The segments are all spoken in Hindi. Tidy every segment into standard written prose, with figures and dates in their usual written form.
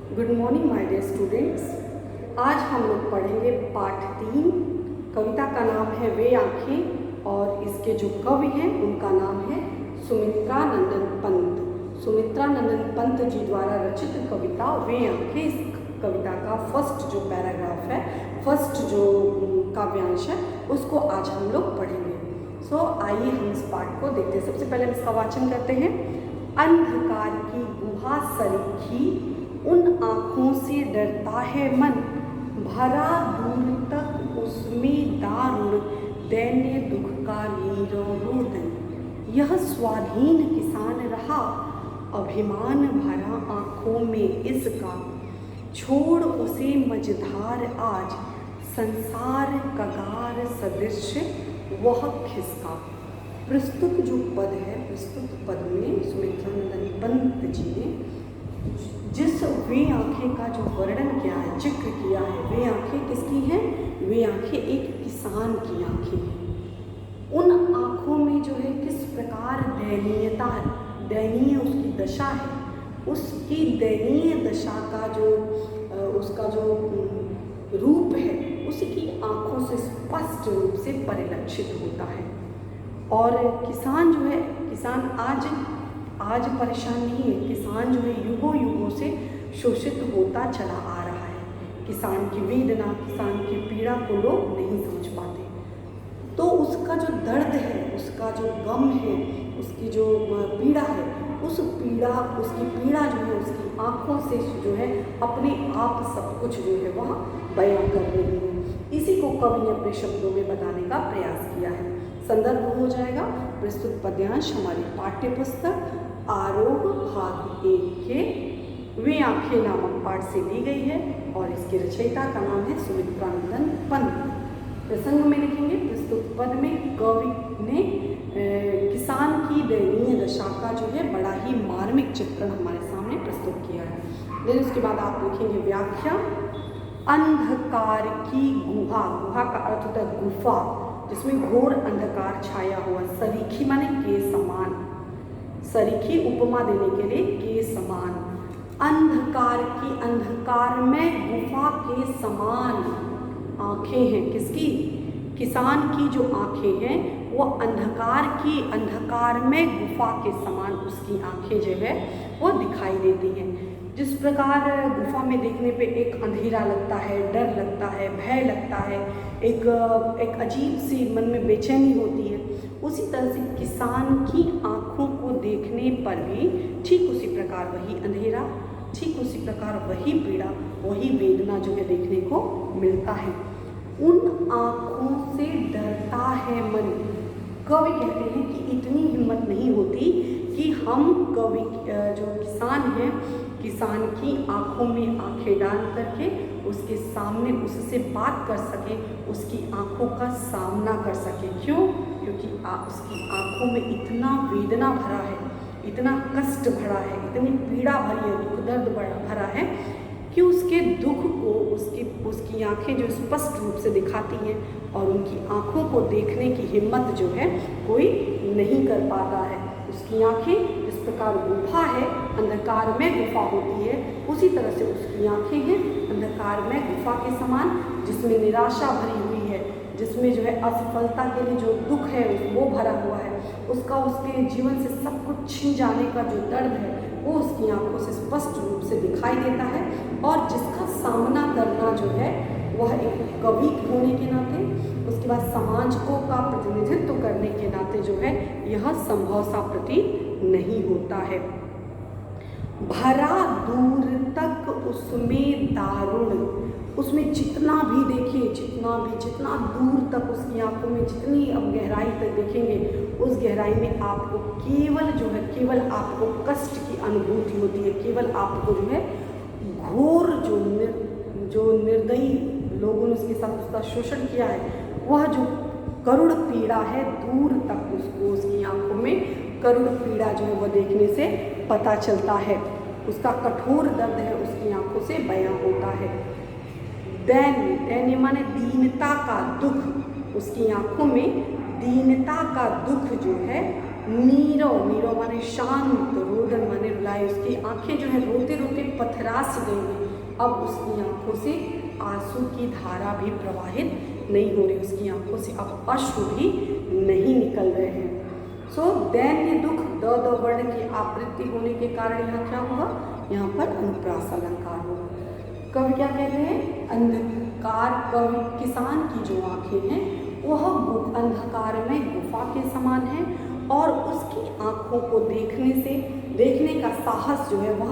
Good morning my dear students. आज हम लोग पढ़ेंगे पाठ 3। कविता का नाम है वे आँखें और इसके जो कवि हैं उनका नाम है सुमित्रा नंदन पंत। सुमित्रा नंदन पंत जी द्वारा रचित कविता वे आँखें। इस कविता का फर्स्ट जो पैराग्राफ है, फर्स्ट जो काव्यांश है, उसको आज हम लोग पढ़ेंगे। आइए हम इस पाठ को देखते हैं। सबसे पहले हम इसका वाचन करते हैं। अंधकार की गुहा सरीखी, उन आँखों से डरता है मन, भरा दूर तक उसमें दारुण दैन्य दुख का नीरोरोदन। यह स्वाधीन किसान रहा, अभिमान भरा आँखों में इसका, छोड़ उसे मझधार आज संसार कगार सदृश वह खिसका। प्रस्तुत जो पद है, प्रस्तुत पद में सुमित्रा नंदन पंत जी ने जिस वे आँखें का जो वर्णन किया है, जिक्र किया है, वे आँखें किसकी हैं? वे आँखें एक किसान की आँखें हैं। उन आँखों में जो है किस प्रकार दयनीयता, दयनीय उसकी दशा है, उसकी दयनीय दशा का जो उसका जो रूप है, उसकी आँखों से स्पष्ट रूप से परिलक्षित होता है। और किसान जो है, किसान आज परेशान नहीं है। किसान जो है युगों युगों से शोषित होता चला आ रहा है। किसान की वेदना, किसान की पीड़ा को लोग नहीं समझ पाते। तो उसका जो दर्द है, उसका जो गम है, उसकी जो पीड़ा है, उसकी पीड़ा जो है उसकी आँखों से जो है अपने आप सब कुछ जो है वह बयां कर रही है। इसी को कवि ने अपने शब्दों में बताने का प्रयास किया है। संदर्भ हो जाएगा प्रस्तुत पद्यांश हमारी पाठ्य पुस्तक आरोह भाग 1 के वे आँखें नामक पाठ से ली गई है और इसके रचयिता का नाम है सुमित्रा नंदन पंत। प्रसंग में लिखेंगे, प्रस्तुत पद में कवि ने किसान की दयनीय दशा का जो है बड़ा ही मार्मिक चित्रण हमारे सामने प्रस्तुत किया है। फिर उसके बाद आप लिखेंगे व्याख्या। अंधकार की गुहा, गुहा का अर्थ होता है गुफा, जिसमें घोर अंधकार छाया हुआ। सरीखी माने के समान, सरीखी उपमा देने के लिए के समान। अंधकार की, अंधकार में गुफा के समान आँखें हैं। किसकी? किसान की जो आँखें हैं वो अंधकार की, अंधकार में गुफा के समान उसकी आँखें जो है वो दिखाई देती हैं। जिस प्रकार गुफा में देखने पे एक अंधेरा लगता है, डर लगता है, भय लगता है, एक अजीब सी मन में बेचैनी होती है, उसी तरह से किसान की आँखों को देखने पर भी ठीक उसी प्रकार वही अंधेरा, ठीक उसी प्रकार वही पीड़ा, वही वेदना जो है देखने को मिलता है। उन आँखों से डरता है मन। कवि कहते हैं कि इतनी हिम्मत नहीं होती कि हम कवि जो किसान हैं, किसान की आँखों में आँखें डाल करके उसके सामने उससे बात कर सके, उसकी आँखों का सामना कर सके। क्यों? क्योंकि उसकी आँखों में इतना वेदना भरा है, इतना कष्ट भरा है, इतनी पीड़ा भरी है, दुख दर्द भरा है कि उसके दुख को उसकी आँखें जो स्पष्ट रूप से दिखाती हैं और उनकी आँखों को देखने की हिम्मत जो है कोई नहीं कर पाता है। उसकी आँखें जिस प्रकार गुफा है, अंधकार में गुफा होती है, उसी तरह से उसकी आँखें हैं अंधकार में गुफा के समान, जिसमें निराशा भरी हुई है, जिसमें जो है असफलता के लिए जो दुख है वो भरा हुआ है, उसके जीवन से सब कुछ छिन जाने का जो दर्द है वो उसकी आँखों से स्पष्ट रूप से दिखाई देता है। और जिसका सामना करना जो है वह एक कवि होने के नाते, उसके बाद समाज का प्रतिनिधित्व करने के नाते जो है यह संभव सा प्रतीत नहीं होता है। भरा दूर तक उसमें दारुण, उसमें जितना भी देखिए, जितना दूर तक उसकी आंखों में जितनी अब गहराई तक देखेंगे, उस गहराई में आपको केवल आपको कष्ट की अनुभूति होती है। केवल आपको जो है घोर जो निर्दयी लोगों ने उसके साथ उसका शोषण किया है, वह जो करुण पीड़ा है, दूर तक उसको उसकी आंखों में करुण पीड़ा जो है वह देखने से पता चलता है। उसका कठोर दर्द है उसकी आंखों से बयां होता है। दैन्य माने दीनता का दुख, उसकी आंखों में दीनता का दुख जो है नीरो, नीरो माने शांत, रोदन माने रुलाई। उसकी आंखें जो है रोते रोते पथरा सी गई हैं। अब उसकी आंखों से आंसू की धारा भी प्रवाहित नहीं हो रही, उसकी आंखों से अब अश्रु भी नहीं निकल रहे हैं। सो दैन्य दुख द वर्ण की आवृत्ति होने के कारण यहाँ क्या होगा, यहाँ पर अनुप्रास अलंकार होगा। कवि क्या कह रहे हैं, अंधकार, कवि किसान की जो आंखें हैं वह अंधकार में गुफा के समान है और उसकी आंखों को देखने का साहस जो है वह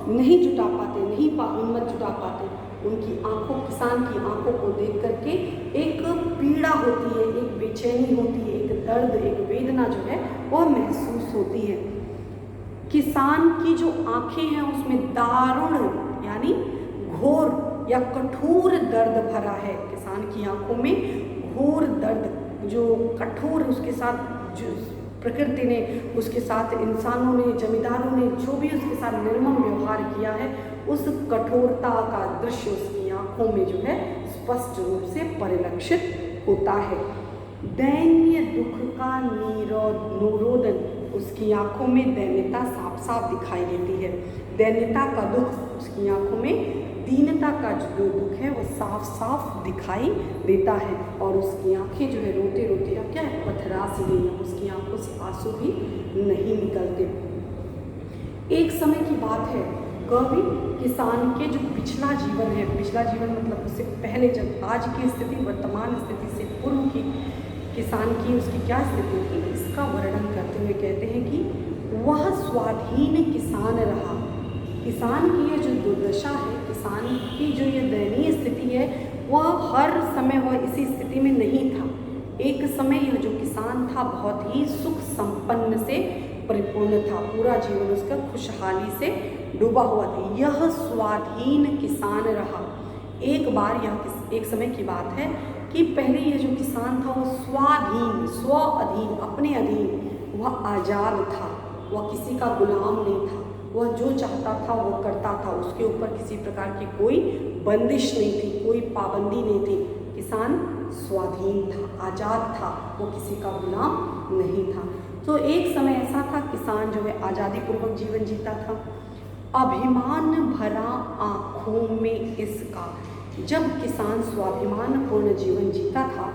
नहीं जुटा पाते, हिम्मत जुटा पाते। उनकी आंखों, किसान की आंखों को देख करके एक पीड़ा होती है, एक बेचैनी होती है, एक दर्द, एक वेदना जो है वह महसूस होती है। किसान की जो आंखें हैं उसमें दारुण यानी घोर या कठोर दर्द भरा है। किसान की आंखों में घोर दर्द, जो कठोर, उसके साथ जो प्रकृति ने, उसके साथ इंसानों ने, जमींदारों ने जो भी उसके साथ निर्मम व्यवहार किया है, उस कठोरता का दृश्य उसकी आंखों में जो है स्पष्ट रूप से परिलक्षित होता है। दैन्य दुख का निरोधन, उसकी आंखों में दैन्यता साफ साफ दिखाई देती है। दैन्यता का दुख, उसकी आंखों में दीनता का जो दुख है वो साफ साफ दिखाई देता है और उसकी आंखें जो है रोते रोते क्या है, पथरा सी गई हैं, उसकी आंखों से आंसू भी नहीं निकलते। एक समय की बात है, कवि किसान के जो पिछला जीवन है, पिछला जीवन मतलब उससे पहले, जब आज की स्थिति वर्तमान स्थिति से पूर्व की किसान की उसकी क्या स्थिति थी, इसका वर्णन करते हुए कहते हैं कि वह स्वाधीन किसान रहा। किसान की ये जो दुर्दशा है, किसान की जो ये दयनीय स्थिति है, वह हर समय वह इसी स्थिति में नहीं था। एक समय यह जो किसान था बहुत ही सुख संपन्न से परिपूर्ण था, पूरा जीवन उसका खुशहाली से डूबा हुआ था। यह स्वाधीन किसान रहा। एक बार एक समय की बात है कि पहले यह जो किसान था वो स्वाधीन, स्व अधीन, अपने अधीन, वह आज़ाद था, वह किसी का गुलाम नहीं था, वह जो चाहता था वो करता था, उसके ऊपर किसी प्रकार की कोई बंदिश नहीं थी, कोई पाबंदी नहीं थी। किसान स्वाधीन था, आज़ाद था, वो किसी का गुलाम नहीं था। तो एक समय ऐसा था, किसान जो है आज़ादी पूर्वक जीवन जीता था। अभिमान भरा आँखों में इसका, जब किसान स्वाभिमान पूर्ण जीवन जीता था,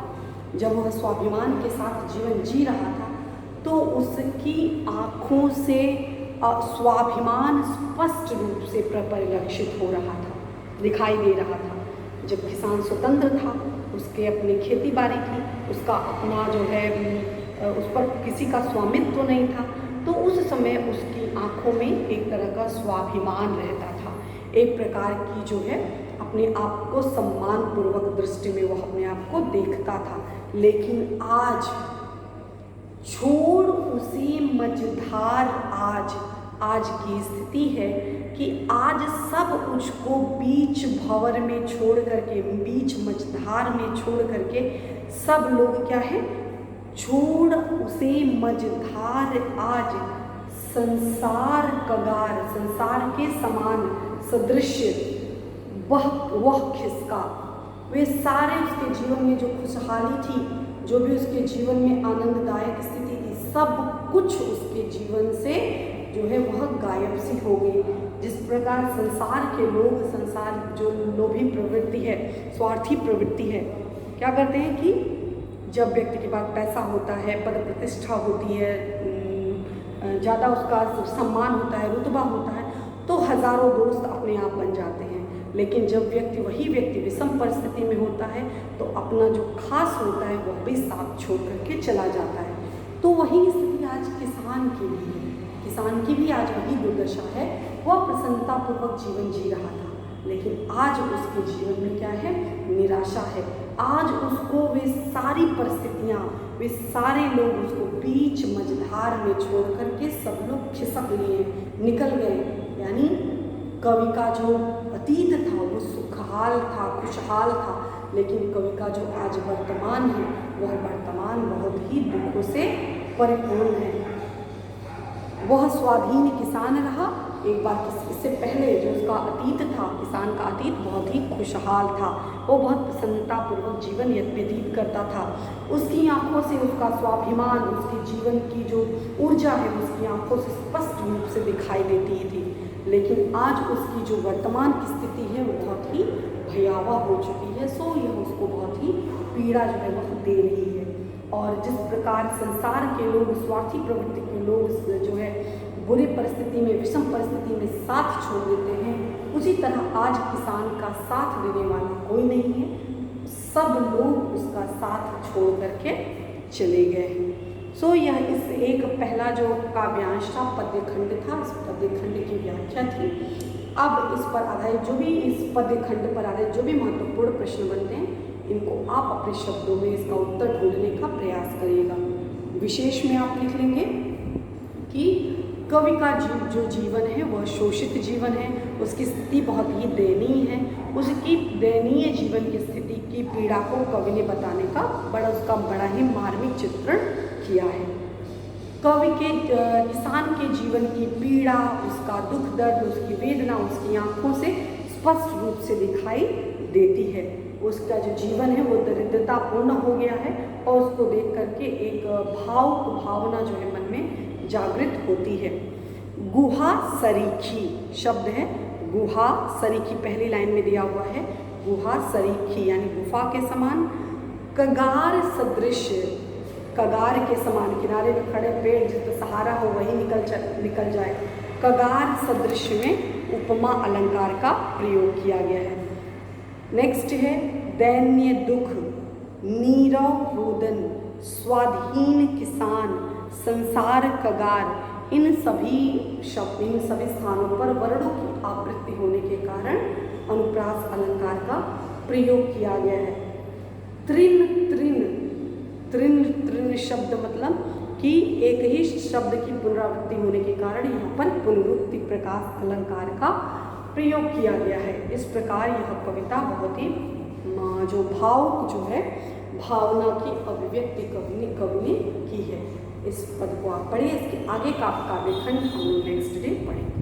जब वह स्वाभिमान के साथ जीवन जी रहा था, तो उसकी आँखों से स्वाभिमान स्पष्ट रूप से परिलक्षित हो रहा था, दिखाई दे रहा था। जब किसान स्वतंत्र था, उसके अपनी खेती बाड़ी थी, उसका अपना जो है उस पर किसी का स्वामित्व तो नहीं था, तो उस समय उसकी आंखों में एक तरह का स्वाभिमान रहता था, एक प्रकार की जो है अपने आप को सम्मान पूर्वक दृष्टि में वह अपने आप को देखता था। लेकिन आज छोड़ उसे मझधार, आज की स्थिति है कि आज सब उसको बीच भंवर में छोड़ करके, बीच मझधार में छोड़ करके सब लोग क्या है, छोड़ उसे मझधार आज संसार कगार, संसार के समान सदृश्य वह खिसका। वे सारे उसके जीवन में जो खुशहाली थी, जो भी उसके जीवन में आनंददायक स्थिति थी, सब कुछ उसके जीवन से जो है वह गायब सी हो गई। जिस प्रकार संसार के लोग, संसार जो लोभी प्रवृत्ति है, स्वार्थी प्रवृत्ति है, क्या करते हैं कि जब व्यक्ति के पास पैसा होता है, पद प्रतिष्ठा होती है, ज़्यादा उसका सम्मान होता है, रुतबा होता है, तो हज़ारों दोस्त अपने आप बन जाते हैं। लेकिन जब वही व्यक्ति विषम परिस्थिति में होता है, तो अपना जो खास होता है वह भी साथ छोड़ करके चला जाता है। तो वही स्थिति आज किसान की भी है। किसान की भी आज वही दुर्दशा है। वह प्रसन्नतापूर्वक जीवन जी रहा था, लेकिन आज उसके जीवन में क्या है, निराशा है। आज उसको वे सारी परिस्थितियाँ, वे सारे लोग उसको बीच मझधार में छोड़ करके सब लोग खिसक लिए, निकल गए। यानी कवि का जो अतीत था वो सुखहाल था, खुशहाल था, लेकिन कवि का जो आज वर्तमान है, वह वर्तमान बहुत ही दुखों से परिपूर्ण है। वह स्वाधीन किसान रहा। एक बार इससे पहले जो उसका अतीत था, किसान का अतीत बहुत ही खुशहाल था, वो बहुत प्रसन्नतापूर्वक जीवन व्यतीत करता था। उसकी आंखों से उसका स्वाभिमान, उसके जीवन की जो ऊर्जा है उसकी आंखों से स्पष्ट रूप से दिखाई देती थी। लेकिन आज उसकी जो वर्तमान की स्थिति है वो बहुत ही भयावह हो चुकी है। सो यह उसको बहुत ही पीड़ा जो है वह दे रही है। और जिस प्रकार संसार के लोग, स्वार्थी प्रवृत्ति के लोग जो है बुरी परिस्थिति में, विषम परिस्थिति में साथ छोड़ देते हैं, उसी तरह आज किसान का साथ देने वाला कोई नहीं है। सब लोग उसका साथ छोड़ करके चले गए हैं। सो यह इस एक पहला जो काव्यांश था, पद्य खंड था, इस पद्य खंड की व्याख्या थी। अब इस पर आधारित जो भी, इस पद्य खंड पर आधारित जो भी महत्वपूर्ण प्रश्न बनते हैं, इनको आप अपने शब्दों में इसका उत्तर ढूंढने का प्रयास करिएगा। विशेष में आप लिख लेंगे कि कवि का जो जीवन है वह शोषित जीवन है, उसकी स्थिति बहुत ही दयनीय है। उसकी दयनीय जीवन की स्थिति की पीड़ा को कवि ने बताने का उसका बड़ा ही मार्मिक चित्रण किया है। कवि के किसान के जीवन की पीड़ा, उसका दुख दर्द, उसकी वेदना उसकी आंखों से स्पष्ट रूप से दिखाई देती है। उसका जो जीवन है वो दरिद्रतापूर्ण हो गया है और उसको देख करके एक भावना जो है मन में जागृत होती है। गुहा सरीखी शब्द है, गुहा सरीखी पहली लाइन में दिया हुआ है। गुहा सरीखी यानी गुफा के समान, कगार सदृश, कगार के समान, किनारे में खड़े पेड़ जिस पर सहारा हो वही निकल जाए, कगार सदृश में उपमा अलंकार का प्रयोग किया गया है। नेक्स्ट है दैन्य दुख, नीरव रोदन, स्वाधीन किसान, संसार कगार। इन सभी स्थानों पर वर्णों की आवृत्ति होने के कारण अनुप्रास अलंकार का प्रयोग किया गया है। तृण तृण तृण तृण शब्द मतलब कि एक ही शब्द की पुनरावृत्ति होने के कारण यहाँ पर पुनरुक्ति प्रकाश अलंकार का प्रयोग किया गया है। इस प्रकार यह कविता बहुत ही जो भाव जो है, भावना की अभिव्यक्ति कवि ने की है। इस पद को आप पढ़िए। इसके आगे का काव्य खंड हम नेक्स्ट डे पढ़ेंगे।